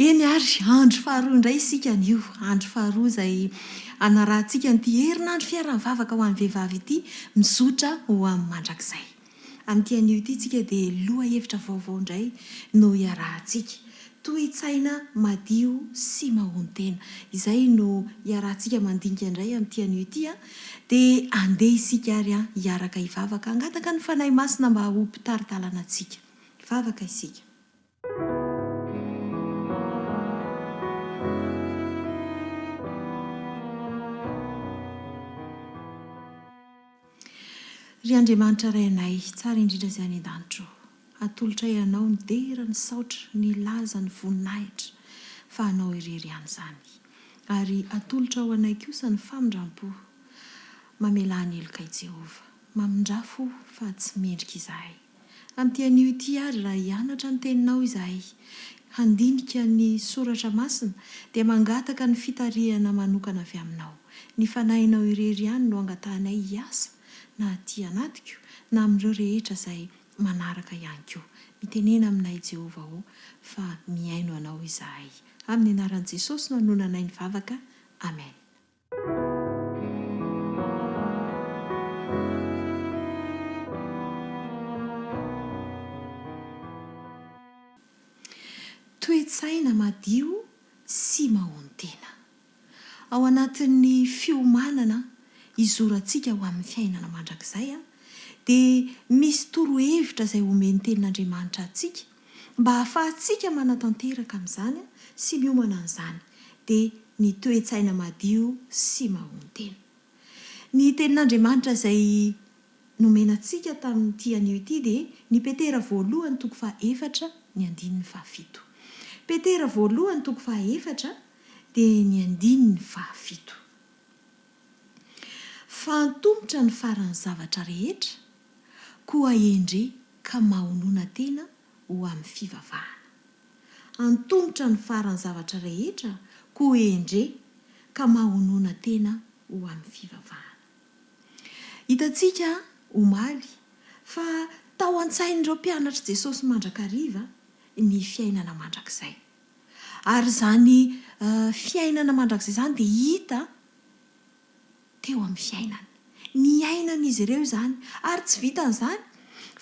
eny ary andro faharoa indray isika nio andro faharoa izay anarahantsika nyity herinandro fiara-mivavaka ho an'ny vehivavy ity mizotra ho amin'ny mandrakizay. Amin'ity anio ity tsika dia loha hevitra vaovao indray no iarahantsika. Toe-tsaina madio sy mahon-tena. Izay no iarahantsika mandinika indray amin'ity anio ity dia andeha isika ary hiaraka hivavaka hangataka ny fanahy masina mba ho mpitaritalana antsika. Hivavaka isika. Ry Andriamanitra rainay, tsara indrindra izay any an-danitro. Atolotra ianao ny dera, ny saotra, ny laza, ny voninahitra fa anao irery ihany izany. Ary atolotra ho anay kosa ny famindram-po. Mamela ny heloka i Jehova. Mamindrafo fa tsy mendrika izahay. Amin'ity anio ity ary raha hianatra ny teninao izahay, handinika ny soratra masina dia mangataka ny fitarihana manokana avy aminao. Ny fanahinao irery ihany no angatahanay hiasa na aty anatiko na amin'ireo rehetra izay manaraka ihany koa. Mitenena aminay Jehova ho fa miaino anao izahay. Amin'ny anaran'i Jesosy no anonanay ny vavaka. Amen. Toe-tsaina madio sy mahon-tena. Ao anatin'ny fiomanana izorantsika ho amin'ny fiainana mandrakizay dia misy torohevitra izay omeny tenin'Andriamanitra antsika mba hahafahantsika manatanteraka amin'izany sy miomana an'izany dia ny toe-tsaina madio sy mahon-tena. Ny tenin'Andriamanitra izay nomenantsika tamin'ity anio ity dia ny Petera voalohany toko faha-4 ny 7. Petera voalohany toko faha-4 dia ny 7. Fantombotra ny faran'ny zavatra rehetra, koa endre ka mahonoana tena ho amin'ny fivavahana. Antombotra ny faran'ny zavatra rehetra, koa endre ka mahonoana tena ho amin'ny fivavahana. Hitantsika omaly fa tao an-tsain'ireo mpianatra Jesosy mandrakariva ny fiainana mandrakizay. Ary izany fiainana mandrakizay izany dia hita teo amin'ny fiainana. Ny ainan'izy ireo izany ary tsy vitan'izany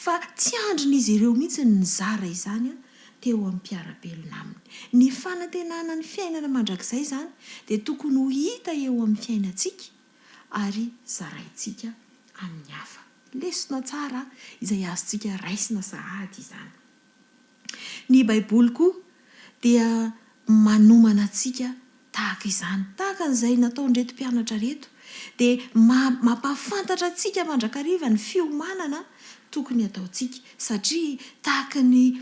fa tsy andron'izy ireo mihitsy ny zara izany teo amin'ny mpiara-belona aminy. Ny fanantenana ny fiainana mandrakizay izany dia tokony ho hita eo amin'ny fiainantsika ary zaraintsika amin'ny hafa. Lesona tsara izay azontsika raisina sahady izany. Ny Baiboly koa dia manomana antsika tahaka izany, tahaka izay nataon'ireto mpianatra reto, dia mampahafantatra antsika mandrakariva ny fiomanana tokony ataontsika satria tahaka ny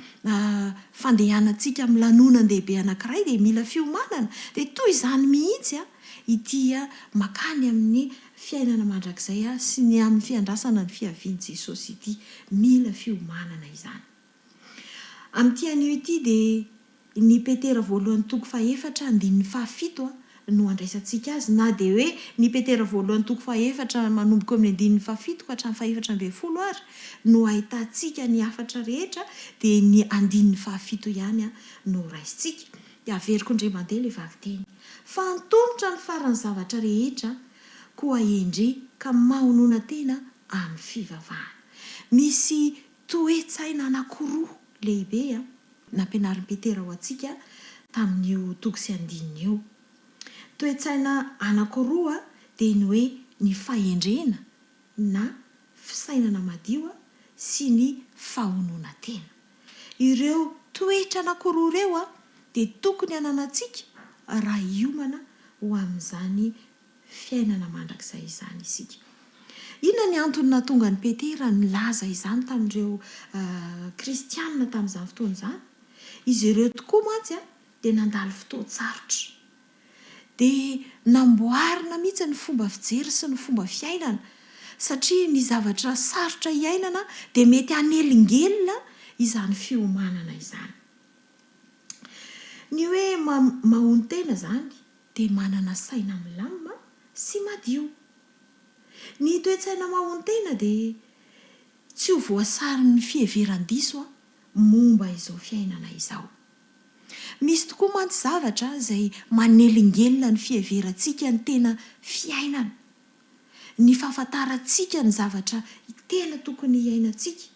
fandehanantsika amin'ny lanonam-dehibe anankiray dia mila fiomanana. Dia toy izany mihitsy ity makany amin'ny fiainana mandrakizay sy ny amin'ny fiandrasana ny fiavian'i Jesosy ity, mila fiomanana izany. Amin'ity anio ity dia ny Petera voalohany toko faha-4 andininy faha-7 no andraisantsika azy, na dia hoe ny Petera voalohany toko faha-4 manomboka amin'ny andininy faha-7 ka hatramin'ny faha-4 ary no ahitantsika ny hafatra rehetra dia ny andininy faha-7 ihany no raisintsika. Dia averiko indray mandeha ilay vaviteny. Fantombotra ny faran'ny zavatra rehetra, koa endre ka mahonoana tena amin'ny fivavahana. Misy toe-tsaina anankiroa lehibe nampianarin'i Petera ho antsika tamin'io toko sy andininy io. Toe-tsaina anankiroa dia ny hoe ny fahendrena na fisainana madio sy ny fahonoana tena. Ireo toetra anankiroa ireo dia tokony hananantsika raha hiomana ho amin'izany fiainana mandrakizay izany isika. Inona ny antony nahatonga ny Petera nilaza izany tamin'ireo kristianina tamin'izany fotoana izany? Izy ireo tokoa mantsy dia nandalo fotoan-tsarotra. Dia namboarina mihitsy ny fomba fijery sy ny fomba fiainana satria ny zavatra sarotra hiainana dia mety hanelingelina izany fiomanana izany. Ny hoe mahon-tena izany dia manana saina milamina sy madio. Ny toe-tsaina mahon-tena dia tsy ho voasarin'ny fiheveran-diso momba izao fiainana izao. Misy tokoa mantsy zavatra izay manelingelina ny fiheverantsika ny tena fiainana, ny fahafantarantsika ny zavatra tena tokony hiainantsika.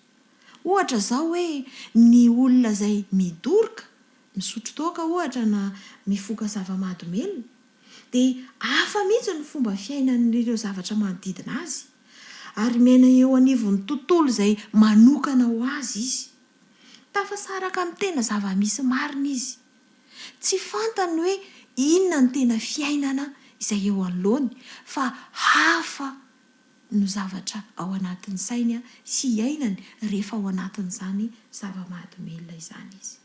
Ohatra izao hoe ny olona izay midoroka, misotro toaka ohatra na mifoka zava-mahadomelina, dia hafa mihitsy ny fomba fiainan'ireo zavatra manodidina azy, ary miaina eo anivon'ny tontolo izay manokana ho azy izy. Tafasaraka amin'ny tena zava-misy marina izy. Tsy fantany hoe inona ny tena fiainana izay eo anoloany, fa hafa no zavatra ao anatin'ny sainy sy iainany rehefa ao anatin'izany zava-mahadomelina izany izy.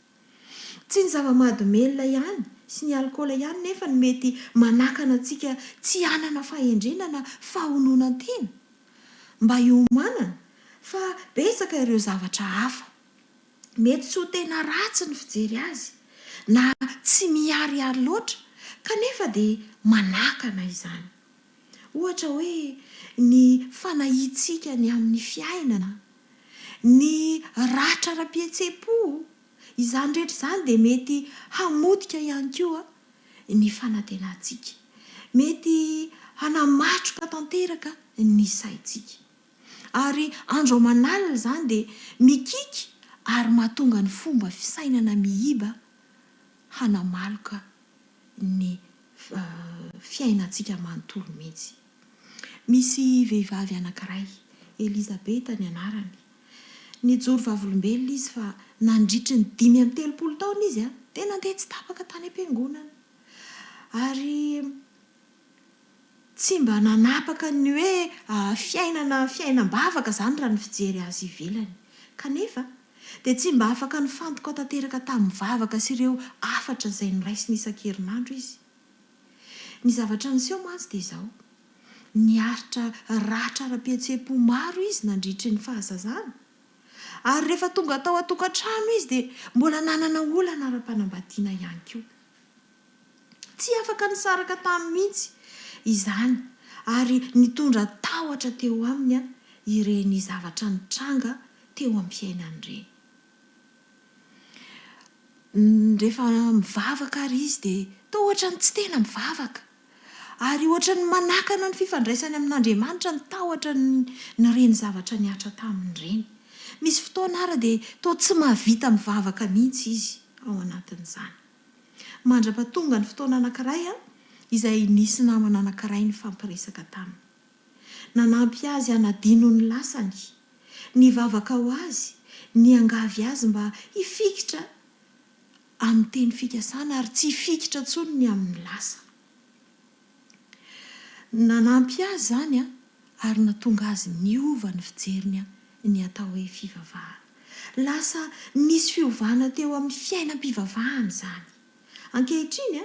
Tsy ny zava-mahadomelina ihany sy ny alikaola ihany nefa ny mety manakana antsika tsy hanana fahendrenana fahononan-tena mba hiomanana, fa betsaka ireo zavatra hafa. Mety tsy ho tena ratsy ny fijery azy na tsy miharihary loatra kanefa dia manakana izany. Ohatra hoe ny fanahintsika ny amin'ny fiainana, ny ratra ara-pihetsepo, izany rehetra izany dia mety hamotika ihany koa ny fanantenantsika, mety hanamatroka tanteraka ny saintsika. Ary andro aman'alina izany dia mikiky ary mahatonga ny fomba fisainana mihiba hanamaloka ny fiainantsika manontolo mihitsy. Misy vehivavy anankiray, Elizabeta ny anarany. Nijoro vavolombelona izy fa nandritry ny 5-telopolo taona izy, dia nandeha tsy tapaka tany am-piangonana. Ary tsy mba nanapaka ny hoe fiainam-bavaka izany raha ny fijery azy ivelany. Kanefa dia tsy mba afaka nifantoka tanteraka tamin'ny vavaka sy ireo afatra izay noraisiny isan-kerinandro izy. Ny zavatra niseho mantsy dia izao: niaritra ratra ara-pihetsepo maro izy nandritry ny fahazazana, ary rehefa tonga tao an-tokantrano izy dia mbola nanana olana ara-panambadiana ihany koa. Tsy afaka nisaraka tamin'ny mihitsy izany, ary nitondra tahotra teo aminy ireny zavatra nitranga teo amin'ny fiainany ireny. Rehefa mivavaka ary izy dia toa ohatra ny tsy tena mivavaka, ary ohatra ny manakana ny fifandraisany amin'Andriamanitra ny tahotra nireny zavatra niatra tamin'ireny. Misy fotoana ara dia toa tsy mahavita mivavaka mihitsy izy ao anatin'izany. Mandra-pahatonga ny fotoana anankiray izay nisy namana anankiray nifampiresaka taminy. Nanampy azy hanadino ny lasany, nivavaka ho azy, niangavy azy mba hifikitra amin'ny teny fikasana ary tsy hifikitra intsony ny amin'ny lasa. Nanampy azy izany ary natonga azy niova ny fijeriny ny atao hoe fivavahana. Lasa nisy fiovana teo amin'ny fiainam-pivavahana izany. Ankehitriny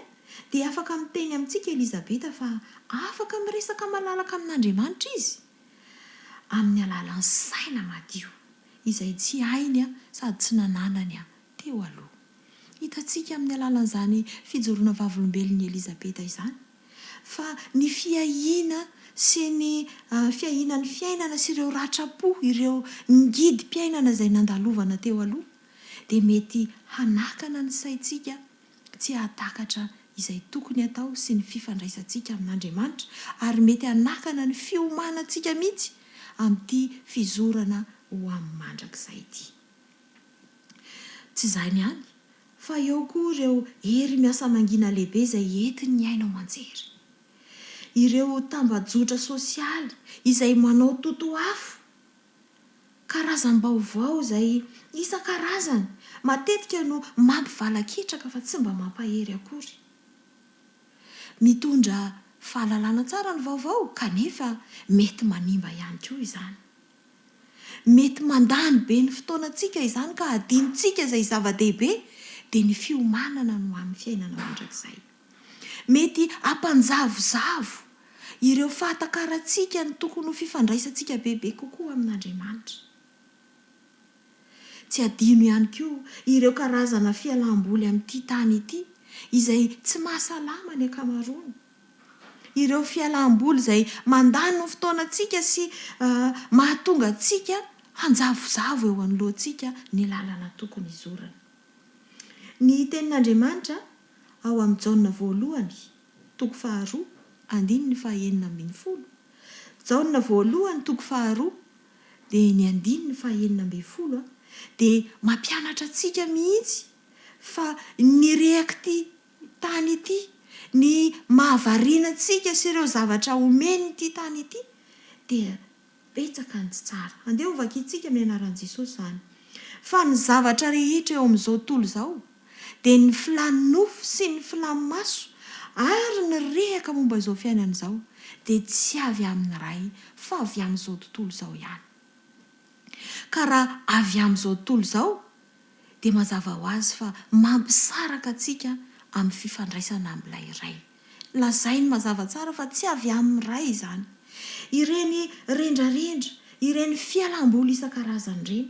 dia afaka miteny amintsika Elizabeta fa afaka miresaka malalaka amin'Andriamanitra izy amin'ny alalan'ny saina madio izay tsy hainy sady tsy nananany teo aloha. Hitantsika amin'ny alalan'izany fijoroana vavolombelon'i Elizabeta izany fa ny fiahiana sy ny fiahinan'ny fiainana sy ireo ratrapo, ireo ngidim-piainana izay nandalovana teo aloha dia mety hanakana ny saintsika tsy hahatakatra izay tokony atao sy ny fifandraisantsika amin'Andriamanitra, ary mety hanakana ny fiomanantsika mihitsy amin'ity fizorana ho amin'ny Mandrakizay ity. Tsy izany ihany, fa eo koa ireo hery miasa mangina lehibe izay entiny ny aina ao an-jery. Ireo tambajotra sosialy izay manao totoafo, karazam-baovao izay isan-karazany, matetika no mampivalaketraka fa tsy mba mampahery akory. Mitondra fahalalana tsara ny vaovao kanefa mety manimba ihany koa izany. Mety mandany be ny fotoanantsika izany ka adinontsika izay zava-dehibe dia ny fiomanana no amin'ny fiainana mandrakizay. Mety ampanjavozavo ireo fahatakarantsika ny tokony ho fifandraisantsika bebe kokoa amin'Andriamanitra. Tsy adino ihany koa ireo karazana fialam-boly amin'ity tany ity izay tsy mahasalama ny ankamaroany. Ireo fialam-boly izay mandany ny fotoanantsika sy mahatonga antsika hanjavozavo eo anoloantsika ny lalana tokony izorana. Ny tenin'Andriamanitra ao amin'ny Jaona voalohany, toko 2, andininy 9:10. Jaona voalohany, toko 2, dia ny andininy 9:10, dia mampianatra antsika mihitsy fa ny rehaky tany ity, ny mahavariana antsika sy ireo zavatra omeny ity tany ity, dia betsaka ny tsy tsara. Andeha ho vakiantsika mianaran'i Jesosy izany. Fa ny zavatra rehetra eo amin'izao tontolo izao dia ny filany nofo sy ny filany maso ary ny rehaka momba izao fiainana izao dia tsy avy amin'ny ray fa avy amin'izao tontolo izao ihany. Ka raha avy amin'izao tontolo izao dia mazava ho azy fa mampisaraka antsika amin'ny fifandraisana amin'ilay ray. Lazainy mazava tsara fa tsy avy amin'ny ray izany. Ireny rendrarendra, ireny fialam-boly isan-karazany ireny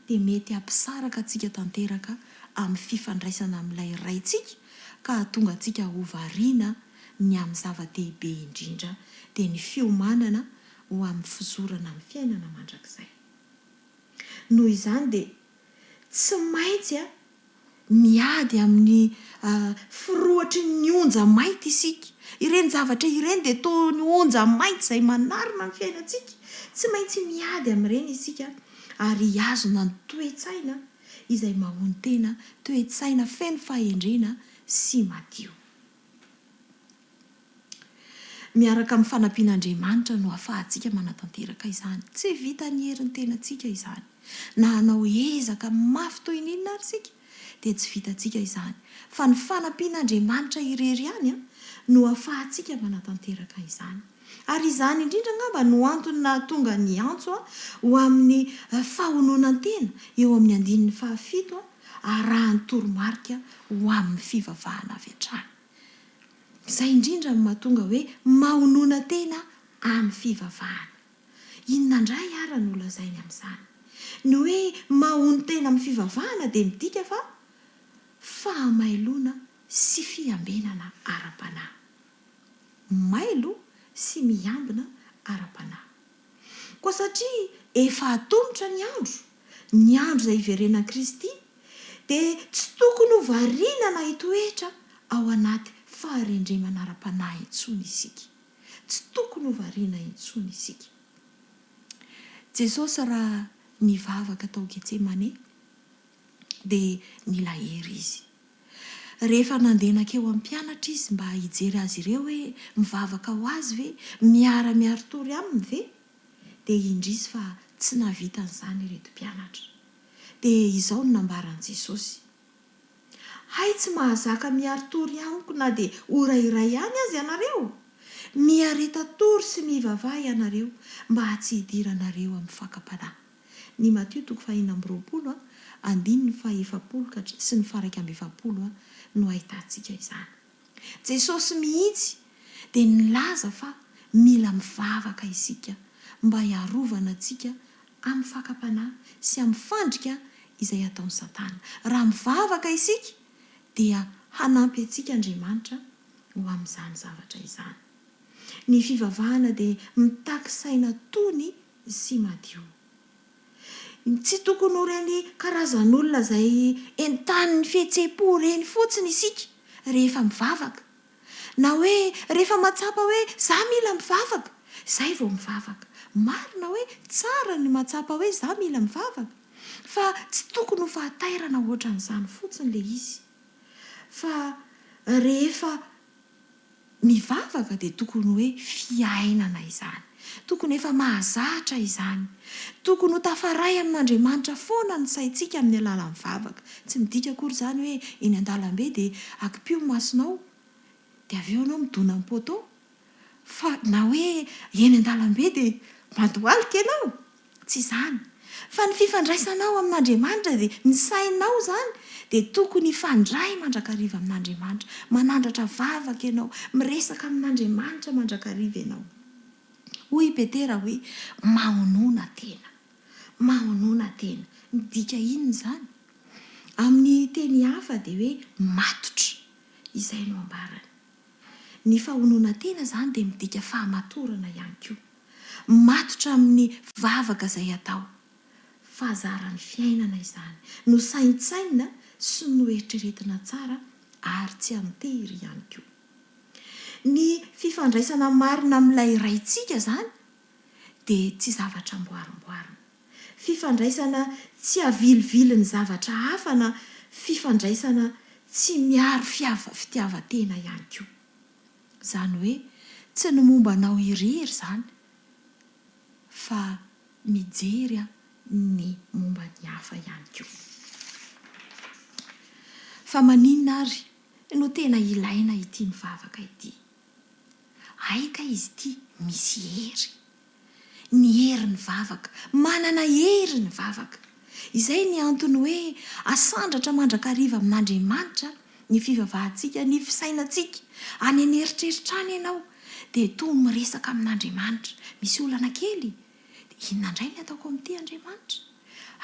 dia mety hampisaraka antsika tanteraka amin'ny fifandraisana amin'ilay raintsika ka hahatonga antsika ho variana ny amin'ny zava-dehibe indrindra dia ny fiomanana ho amin'ny fizorana amin'ny fiainana mandrakizay. Noho izany dia tsy maintsy miady amin'ny firohatry ny onja mainty isika. Ireny zavatra ireny dia toy ny onja mainty izay manarona ny fiainantsika. Tsy maintsy miady amin'ireny isika ary hiazona ny toe-tsaina izay mahony tena, toe-tsaina feno fahendrena sy madio. Miaraka amin'ny fanampian'Andriamanitra no ahafahantsika manatanteraka izany. Tsy vita ny herin'ny tenantsika izany. Na hanao ezaka mafy toy n'inona ary isika dia tsy vitantsika izany. Fa ny fanampian'Andriamanitra irery ihany no ahafahantsika manatanteraka izany. Ary izany indrindra angamba no antony nahatonga ny antso ho amin'ny fahononan-tena eo amin'ny andininy 7 arahan'ny toromarika ho amin'ny fivavahana avy hatrany. Izay indrindra no mahatonga hoe mahonona tena amin'ny fivavahana. Inona indray ara no lazainy amin'izany? Ny hoe mahono tena amin'ny fivavahana dia midika fa fahamailona sy fiambenana ara-panahy. Mailo sy miambina ara-panahy. Koa satria efa atombotra ny andro izay iverenan'i Kristy dia tsy tokony ho variana na hitoetra ao anaty faharendremana ara-panahy intsony isika. Tsy tokony ho variana intsony isika. Jesosy raha nivavaka tao Getsemane dia nilahery izy. Rehefa nandehanakeo amin'ny mpianatra izy mba hijery azy ireo hoe mivavaka ho azy ve, miara-miaro tory aminy ve, dia indrisy fa tsy nahavita an'izany ireto mpianatra. Dia izao no nambaran'i Jesosy. Hay tsy mahazaka miaro tory amiko na dia ora iray ihany azy ianareo. Miareta tory sy mivavaha ianareo mba tsy hidiranareo amin'ny fakapanahy. Ny Matteo 5:20, andininy 7 sy ny 7 no ahitantsika izany. Jesosy mihitsy dia nilaza fa mila mivavaka isika mba hiarovana antsika amin'ny fakapanahy sy amin'ny fandrika izay ataon'ny Satana. Raha mivavaka isika dia hanampy antsika Andriamanitra ho amin'izany zavatra izany. Ny fivavahana dia mitaky saina tony sy madio. Tsy tokony ho ireny karazan'olona izay entan'ny fihetseham-po ireny fotsiny isika rehefa mivavaka. Na hoe rehefa mahatsapa hoe izaho mila mivavaka, izay vao mivavaka. Marina hoe tsara ny mahatsapa hoe izaho mila mivavaka. Fa tsy tokony ho fahatairana ohatran'izany fotsiny ilay izy. Fa rehefa mivavaka dia tokony hoe fiainana izany. Tokony efa mahazatra izany. Tokony ho tafaray amin'Andriamanitra foana ny saintsika amin'ny alalan'ny mivavaka. Tsy midika akory izany hoe eny an-dalambe dia akipio ny masonao dia avy eo ianao midona amin'ny poto. Fa na hoe eny an-dalambe dia mandohalika ianao. Tsy izany. Fa ny fifandraisanao amin'Andriamanitra dia ny sainao izany dia tokony hifandray mandrakariva amin'Andriamanitra. Manandratra vavaka ianao, miresaka amin'Andriamanitra mandrakariva ianao. Hoy Petera hoe mahonona tena. Mahonona tena. Midika inona izany? Amin'ny teny hafa dia hoe matotra. Izay no ambarany. Ny fahonona tena izany dia midika fahamatorana ihany koa. Matotra amin'ny vavaka izay atao. Fahazaran'ny fiainana izany. No saintsaina sy noeritreretina tsara ary tsy antery ihany koa. Ny fifandraisana marina amin'ilay raintsika izany dia tsy zavatra amboarimboarina. Fifandraisana tsy avilivily ny zavatra hafa na fifandraisana tsy miaro fitiavan-tena ihany koa. Izany hoe tsy ny mombanao irery izany fa mijery ny momba ny hafa ihany koa. Fa maninona ary no tena ilaina ity mivavaka ity? Aika izy ity misy hery. Ny hery ny vavaka, manana hery ny vavaka. Izay ny antony hoe asandratra mandrakariva amin'Andriamanitra ny fivavahantsika, ny fisainantsika. Any an'eritreritrany ianao dia toa miresaka amin'Andriamanitra. Misy olana kely, inona indray ny ataoko amin'ity Andriamanitra?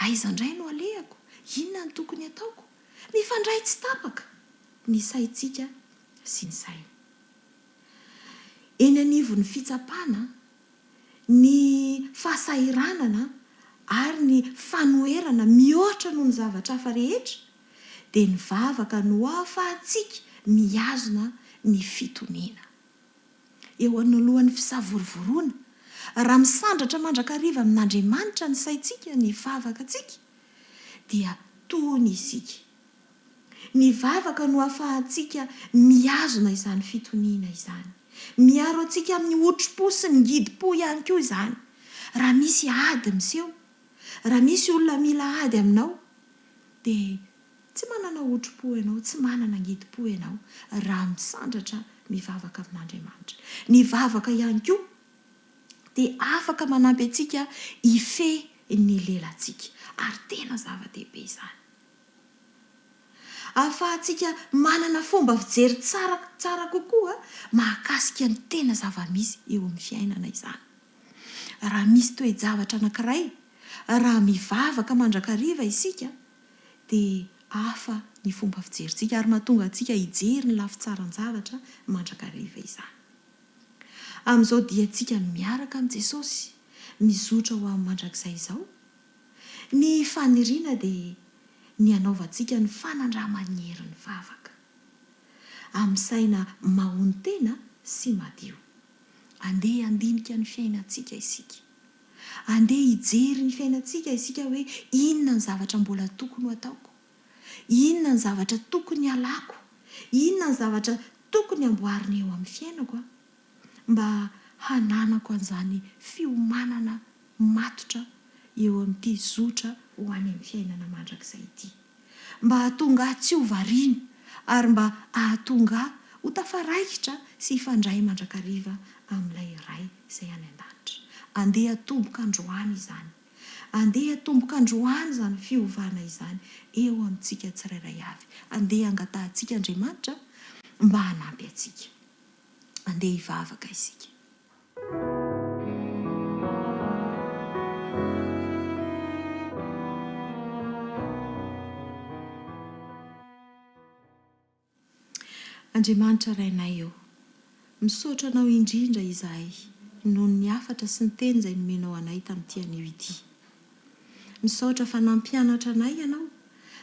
Aiza indray no alehako? Inona ny tokony ataoko? Mifandray tsy tapaka ny saintsika sy ny saina. Eny anivon'ny fitsapana, ny fahasairanana ary ny fanoherana mihoatra noho ny zavatra hafa rehetra dia ny vavaka no ahafahantsika mihazona ny fitoniana. Eo anolohan'ny fisavorovoroana, raha misandratra mandrakariva amin'Andriamanitra ny saintsika, ny vavakantsika, dia tony isika. Ny vavaka no ahafahantsika mihazona izany fitoniana izany. Miaro antsika amin'ny otro-po sy ny ngidim-po ihany koa izany. Raha misy ady miseho, raha misy olona mila ady aminao, dia tsy manana otro-po ianao, tsy manana ngidim-po ianao raha misandratra mivavaka amin'Andriamanitra. Ny vavaka ihany koa dia afaka manampy antsika hifehy ny lelantsika, ary tena zava-dehibe izany. Ahafahantsika manana fomba fijery tsara kokoa mahakasika ny tena zava-misy eo amin'ny fiainana izany. Raha misy toe-javatra anankiray, raha mivavaka mandrakariva isika, dia hafa ny fomba fijerintsika ary mahatonga antsika hijery ny lafitsaran-javatra mandrakariva izany. Amin'izao dia antsika miaraka amin'ny Jesosy mizotra ho amin'ny mandrakizay izao. Ny faniriana dia ny anaovantsika ny fanandramany herin'ny vavaka. Amin'ny saina mahon-tena sy madio. Andeha handinika ny fiainantsika isika. Andeha hijery ny fiainantsika isika hoe inona ny zavatra mbola tokony ataoko? Inona ny zavatra tokony alako? Inona ny zavatra tokony amboarina eo amin'ny fiainako mba hananako an'izany fiomanana matotra eo amin'ity zotra ho any amin'ny fiainana mandrakizay ity. Mba hahatonga tsy ho variana ary mba hahatonga ho tafaraikitra sy hifandray mandrakariva amin'ilay iray izay any an-danitra. Andeha tomboka androany izany. Andeha tomboka androany izany fiovana izany eo amintsika tsirairay avy. Andeha hangatahantsika Andriamanitra mba hanampy antsika. Andeha hivavaka isika. Andriamanitra rainay eo, misaotra anao indrindra izahay noho ny hafatra sy ny teny izay nomenao anay tamin'ity anio ity. Misaotra fa nampianatra anay ianao,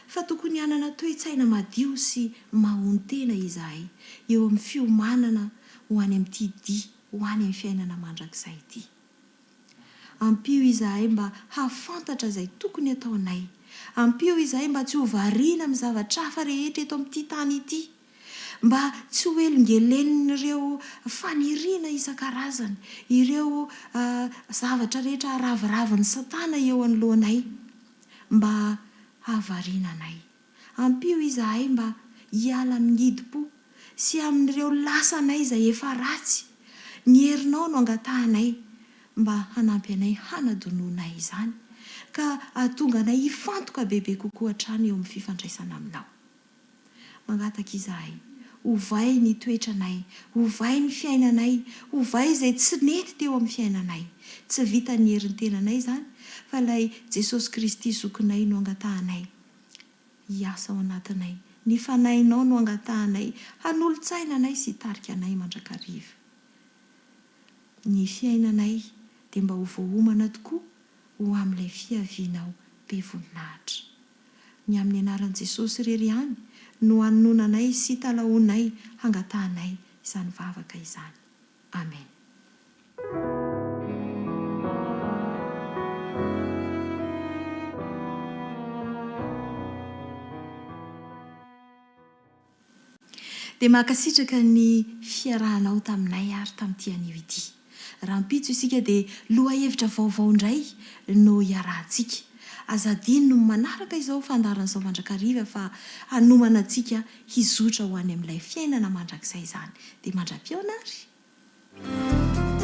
fa tokony hanana toe-tsaina madio sy mahon-tena izahay eo amin'ny fiomanana ho any amin'ity dia, ho any amin'ny fiainana mandrakizay ity. Ampio izahay mba hafantatra izay tokony atao anay. Ampio izahay mba tsy ho variana amin'ny zavatra hafa rehetra eto amin'ity tany ity. Mba tsy ho elingelen'ireo faniriana isan-karazany, ireo zavatra rehetra raviraviny Satana eo anoloanay, mba havariana anay. Ampio izahay mba hiala amin'ny hidi-po sy amin'ireo lasanay izay efa ratsy. Ny herinao no angatahanay mba hanampy anay hanadonoanay izany, ka hahatonga anay hifantoka bebe kokoa hatrany eo amin'ny fifandraisana aminao. Mangataka izahay, ovay ny toetranay, ovay ny fiainanay, ovay izay tsy nety teo amin'ny fiainanay. Tsy vita ny herin'ny tenanay izany, fa ilay Jesosy Kristy zokinay no angatahanay hiasa ao anatinay. Ny fanahinao no angatahanay hanolo-tsaina anay sy hitarika anay mandrakariva. Ny fiainanay dia mba ho voaomana tokoa ho amin'ilay fiavianao be voninahitra. ny amin'ny anaran'i Jesosy irery ihany no hanonanay sy talaonay hangatahanay izany vavaka izany. Amen. Dia mahakasitraka ny fiarahanao taminay ary tamin'ity anio ity. Raha mpitso isika dia loha hevitra vaovao indray no iarahantsika. Azadiny no manaraka izao fandaran'izao mandrakariva fa hanomana antsika hizotra ho any amin'ilay fiainana mandrakizay izany. Dia mandra-peo ary.